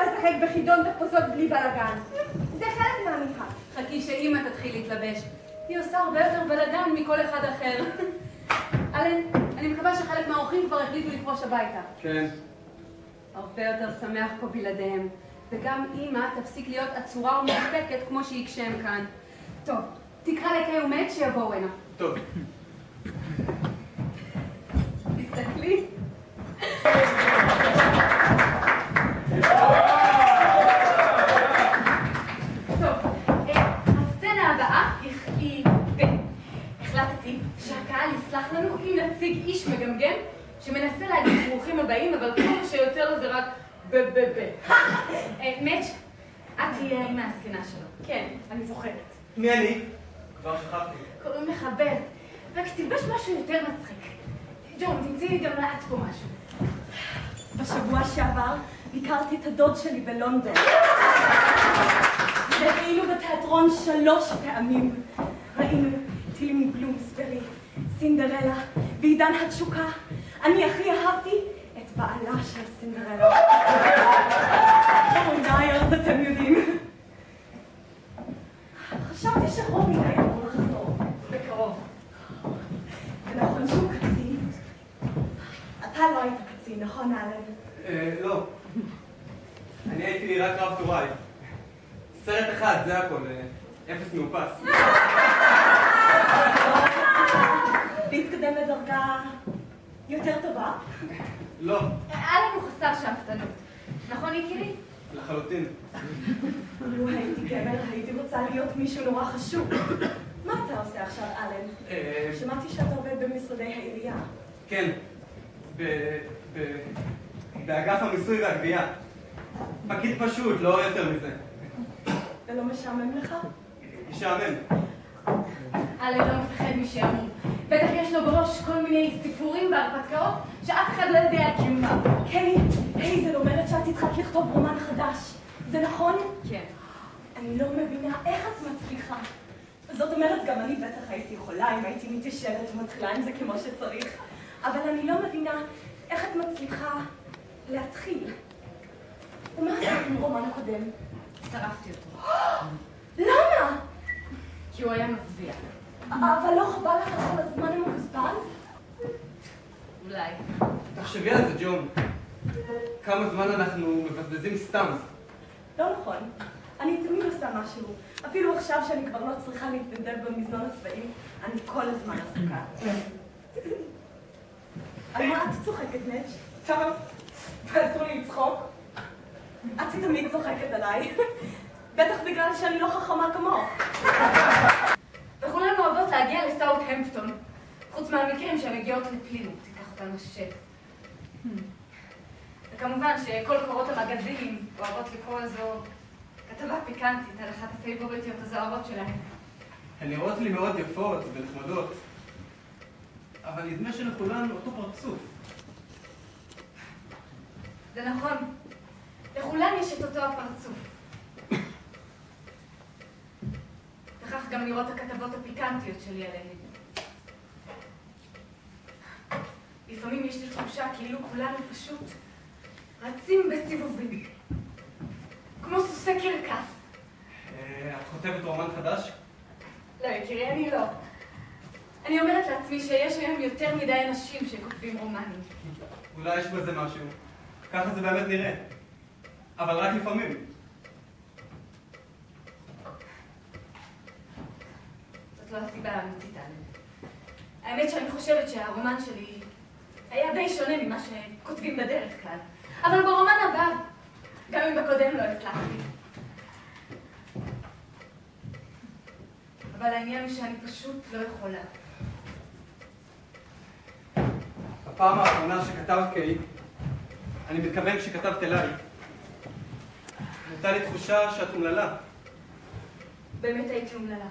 לשחק בחידון תחפושות בלי בלגן. זה חלק מהמשחק. חכי שאמא תתחיל להתלבש. היא עושה הרבה יותר בלגן מכל אחד אחר. אלן, אני מקווה שחלק מהאורחים כבר החליטו לפרוש הביתה. כן. הרבה יותר שמח פה בלעדיהם. וגם אמא תפסיק להיות עצורה ומאופקת כמו שהיא כשהם כאן. טוב, תקרא לקי ומת שיבואו הנה. טוב. תסתכלי. טוב, הסצנה הבאה היא... החלטתי שהקהל יסלח לנו אם נציג איש מגמגם שמנסה להגיד ברוכים הבאים, אבל כל מה שיוצא לו זה רק מאץ', את תהיה עם ההסכנה שלו. כן, אני זוכרת. מי אני? כבר שכחתי. קוראים לך ברט, רק תלבש משהו יותר מצחיק. ג'ון, תמצאי גם לאט פה משהו. בשבוע שעבר ביקרתי את הדוד שלי בלונדון. והיינו בתיאטרון 3 פעמים. ראינו טילי מבלומסברי, סינדרלה ועידן התשוקה. אני הכי אהבתי את בעלה של סינדרלה. די, אז אתם יודעים. חשבתי שרובי היה אמור לחזור בקרוב. זה נכון שהוא קצין? אתה לא היית קצין, נכון, אלן? לא. אני הייתי רק רב טוראי. סרט אחד, זה הכל. אפס מאופס. להתקדם לדרגה יותר טובה? לא. אלן הוא חסר שאפתנות. נכון, יקירי? לחלוטין. לו הייתי גבר, הייתי רוצה להיות מישהו נורא חשוב. מה אתה עושה עכשיו, אלן? שמעתי שאתה עובד במשרדי העירייה. כן. באגף המיסוי והגבייה. פקיד פשוט, לא יותר מזה. זה לא משעמם לך? משעמם. אלן לא מפחד משעמום. בטח יש לו בראש כל מיני סיפורים והרפתקאות שאף אחד לא יודע על קיומם. קלי, הייזל אומרת שאת התחלת לכתוב רומן חדש. זה נכון? כן. אני לא מבינה איך את מצליחה. זאת אומרת, גם אני בטח הייתי יכולה אם הייתי מתיישבת ומתחילה עם זה כמו שצריך. אבל אני לא מבינה איך את מצליחה להתחיל. ומה עשית עם רומן הקודם? שרפתי אותו. למה? כי הוא היה מזוויע. אבל לא חבל לך כל הזמן המבוזבז? אולי. תחשבי על זה, ג'ון. כמה זמן אנחנו מבזבזים סתם. לא נכון. אני תמיד עושה משהו. אפילו עכשיו שאני כבר לא צריכה להתנדב במזנון הצבאי, אני כל הזמן עסוקה. על מה את צוחקת, נץ'? טוב, תעזרו לי לצחוק. את תמיד צוחקת עליי. בטח בגלל שאני לא חכמה כמוך. וכולנו אוהבות להגיע לסאות'המפטון. חוץ מהמקרים שהן מגיעות לפלימות, תיקח אותנו השט. וכמובן שכל קורות המגזינים אוהבות לקרוא איזו כתבה פיקנטית על אחת הפייבוריטיות הזוהרות שלהן. הן נראות לי מאוד יפות ונחמדות, אבל נדמה שלכולן אותו פרצוף. זה נכון. לכולן יש את אותו הפרצוף. וכך גם לראות הכתבות הפיקנטיות שלי עליהן. לפעמים יש לי תחושה כאילו כולנו פשוט רצים בסיבובים. כמו סוסי קרקס. את כותבת רומן חדש? לא, יקירי, אני לא. אני אומרת לעצמי שיש היום יותר מדי אנשים שכותבים רומנים. אולי יש בזה משהו. ככה זה באמת נראה. אבל רק לפעמים. זאת לא הסיבה האמיתית, אלן. האמת שאני חושבת שהרומן שלי היה די שונה ממה שכותבים בדרך כלל. אבל ברומן הבא, גם אם בקודם לא הצלחתי. אבל העניין הוא שאני פשוט לא יכולה. הפעם האחרונה שכתבת קיי, אני מתכוון כשכתבת אליי, הייתה לי תחושה שאת אומללה. באמת הייתי אומללה.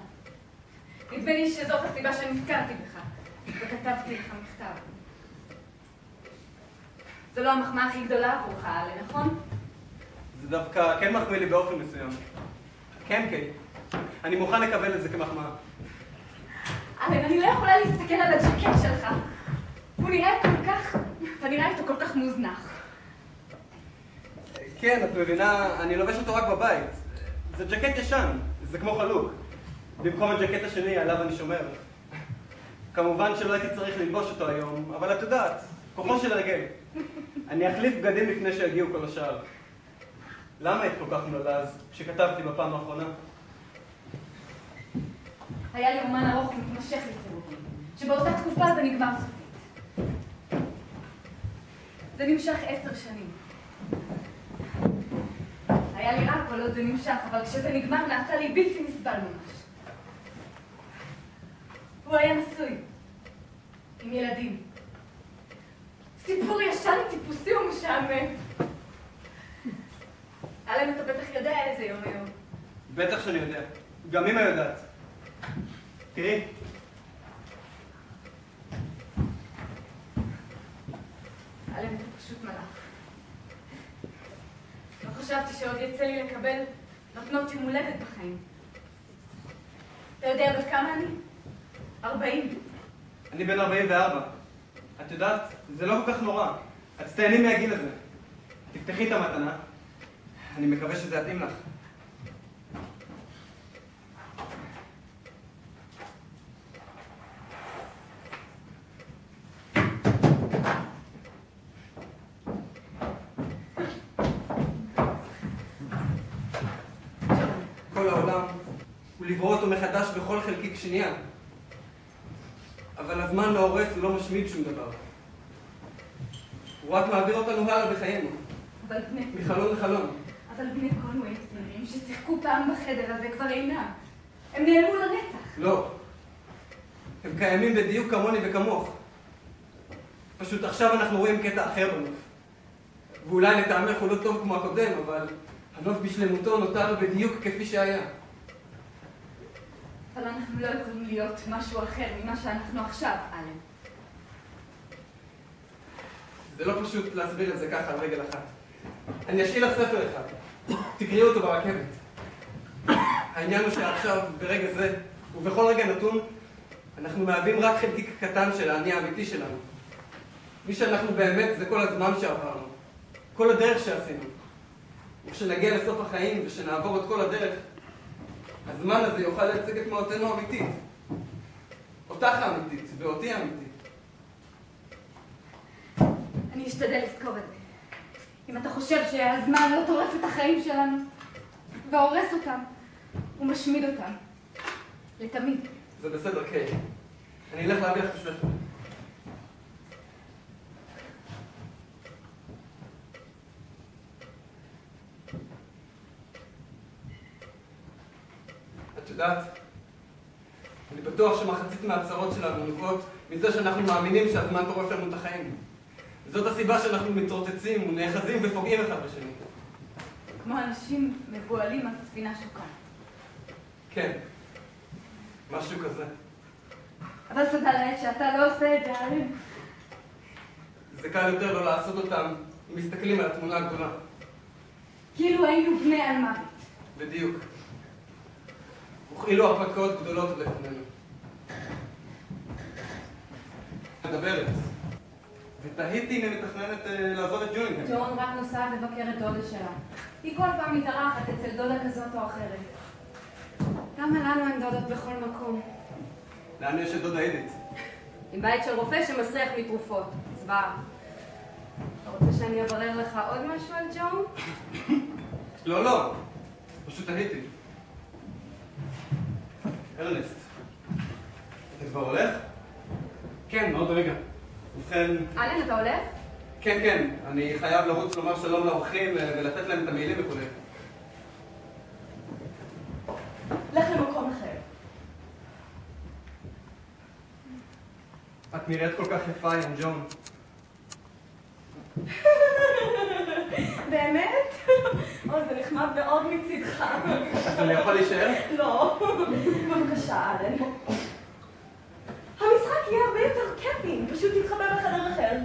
נדמה לי שזאת הסיבה שנזכרתי בך, וכתבתי לך מכתב. זו לא המחמאה הכי גדולה עבורך, אלן, נכון? זה דווקא כן מחמיא לי באופן מסוים. כן, קיי. אני מוכן לקבל את זה כמחמאה. אלן, אני לא יכולה להסתכל על הג'קט שלך. הוא נראה כל כך... אתה נראה איתו כל כך מוזנח. כן, את מבינה, אני לובש אותו רק בבית. זה ג'קט ישן, זה כמו חלוק. במקום הג'קט השני, עליו אני שומר. כמובן שלא הייתי צריך ללבוש אותו היום, אבל את יודעת, כוחו של הרגל. אני אחליף בגדים לפני שיגיעו כל השאר. למה היית כל כך נולז כשכתבתי בפעם האחרונה? היה לי רומן ארוך ומתמשך לסירוגים, שבאותה תקופה זה נגמר סופית. זה נמשך 10 שנים. היה לי רע כל עוד זה נמשך, אבל כשזה נגמר נעשה לי בלתי נסבל ממש. הוא היה נשוי, עם ילדים. סיפור ישן, טיפוסי ומשעמם. אלן, אתה בטח יודע איזה יום היום. בטח שאני יודע. גם אמא יודעת. תראי. אלן, אתה פשוט מלאך. לא חשבתי שעוד יצא לי לקבל מתנות יום הולדת בחיים. אתה יודע בת כמה אני? 40. אני בן 44. את יודעת, זה לא כל כך נורא. את תהני מהגיל הזה. תפתחי את המתנה. אני מקווה שזה יתאים לך. כל העולם הוא לברוא אותו מחדש בכל חלקיק שנייה. אבל הזמן לא הורס ולא משמיד שום דבר. הוא רק מעביר אותנו הלאה בחיינו. אבל בני... מחלון לחלון. אבל בני קונווי צעירים ששיחקו פעם בחדר הזה כבר אינם. הם נעלמו לנצח. לא. הם קיימים בדיוק כמוני וכמוך. פשוט עכשיו אנחנו רואים קטע אחר בנוף. ואולי לטעמך הוא לא טוב כמו הקודם, אבל הנוף בשלמותו נותר בדיוק כפי שהיה. אבל אנחנו לא יכולים להיות משהו אחר ממה שאנחנו עכשיו, אלן. זה לא פשוט להסביר את זה ככה על רגל אחת. אני אשאיר לך ספר אחד. תקראי אותו ברכבת. העניין הוא שעכשיו, ברגע זה, ובכל רגע נתון, אנחנו מהווים רק חלקיק קטן של האני האמיתי שלנו. מי שאנחנו באמת זה כל הזמן שעברנו. כל הדרך שעשינו. וכשנגיע לסוף החיים ושנעבור את כל הדרך, הזמן הזה יוכל לייצג את מהותנו האמיתית. אותך האמיתית ואותי האמיתית. אני אשתדל לזכור את זה. אם אתה חושב שהזמן לא טורף את החיים שלנו, והורס אותם, הוא משמיד אותם. לתמיד. זה בסדר, קיי. אני אלך להביא לך את הספר. את יודעת, אני בטוח שמחצית מההצהרות שלנו נובעות מזה שאנחנו מאמינים שהזמן טורף לנו את החיים. זאת הסיבה שאנחנו מתרוצצים ונאחזים ופוגעים אחד בשני. כמו אנשים מבועלים על ספינה שוקה. כן, משהו כזה. אבל תודה לאל שאתה לא עושה את זה, אלן. זה קל יותר לא לעשות אותם אם מסתכלים על התמונה הגדולה. כאילו היינו בני על מוות. בדיוק. וכאילו הרפתקאות גדולות לפנינו. מדברת. ותהיתי אם היא מתכננת לעזוב את ג'ונינגהם. ג'ון רק נוסעת לבקר את דודה שלה. היא כל פעם מתארחת אצל דודה כזאת או אחרת. למה לנו אין דודות בכל מקום? לאן יש את דודה עידית? עם בית של רופא שמסריח מתרופות. צבעה. אתה רוצה שאני אברר לך עוד משהו על ג'ון? לא, לא. פשוט תהיתי. ארנסט, אתה כבר הולך? כן, עוד רגע. ובכן... אלן, אתה הולך? כן, כן. אני חייב לרוץ לומר שלום לאורחים ולתת להם את המילים וכו'. לך למקום אחר. את נראית כל כך יפה, ים ג'ון. באמת? אוי, זה נחמד מאוד מצדך. אז אני יכול להישאר? לא. בבקשה, אלן. המשחק יהיה הרבה יותר כיפי, פשוט תתחבא בחדר אחר.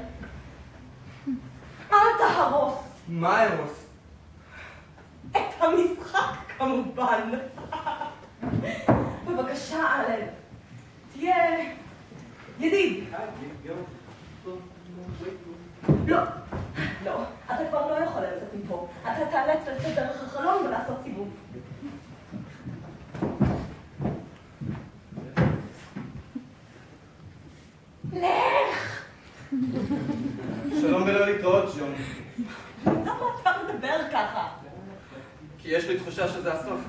אל תהרוס. מה ארוס? את המשחק, כמובן. בבקשה, אלן. תהיה ידיד. לא, לא, אתה כבר לא יכול לצאת מפה. אתה תאלץ לצאת דרך החלון ולעשות סיבוב. לך! שלום ולא להתראות, ג'ון. למה אתה מדבר ככה? כי יש לי תחושה שזה הסוף.